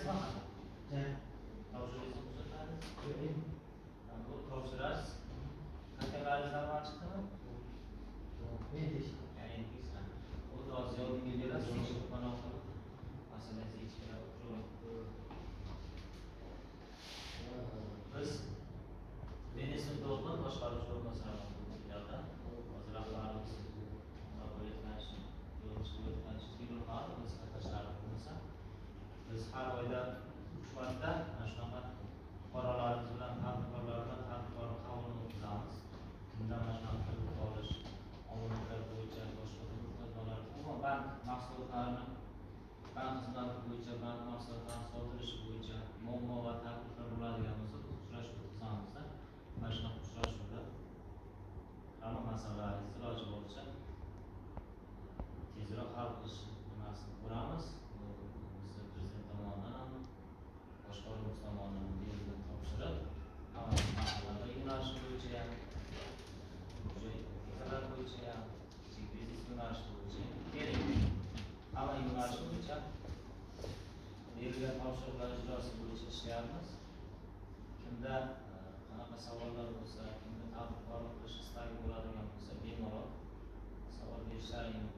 Topshiriqni uzatamiz. Bu topshirasiz. Qanday zaman chiqdimi? Ya'ni bu hozir oldinga kelasiz, mana bu masalasi ichida o'tirib. Biz Denisov Dolman boshqaruvchi o'rinbosari bo'lganlar. Hozir rahbarimiz qabul etganish, yo'lchilik qatnashlar bo'lsa, biz har oyda 3 marta mana shunaqa fuqarolarimiz bilan tadbirkorlar bilan tadbirkor qabulini o'tkazamiz. Bundan mana shunaqa qilib olish, omonatlar bo'yicha boshqa xizmatlar, umuman bank mahsulotlarini, bank xizmati bo'yicha, bank mahsulotlarini sotilishi bo'yicha muammo va takliflar bo'ladigan bo'lsa, biz uchrashuv o'tkazamizda. Mana shunaqa uchrashuvda hamma masalalaringizni iloji boricha tezroq hal qilish nimasini ko'ramiz. Bizni prezident tomonidan ham, boshqaruvimiz tomonidan berilgan topshiriq, hamma masalalar yo'nalishi bo'yicha ham, bizlar bo'yicha ham, biznes yo'nalishi bo'yicha kerak. Hamma yo'nalish bo'yicha berilgan topshiriqlar ijrosi bo'yicha ishlayapmiz. Kimda qanaqa savollar bo'lsa, kimda tadbirkorlik qilish istagi bo'ladigan bo'lsa, bemalol savol berishlaringiz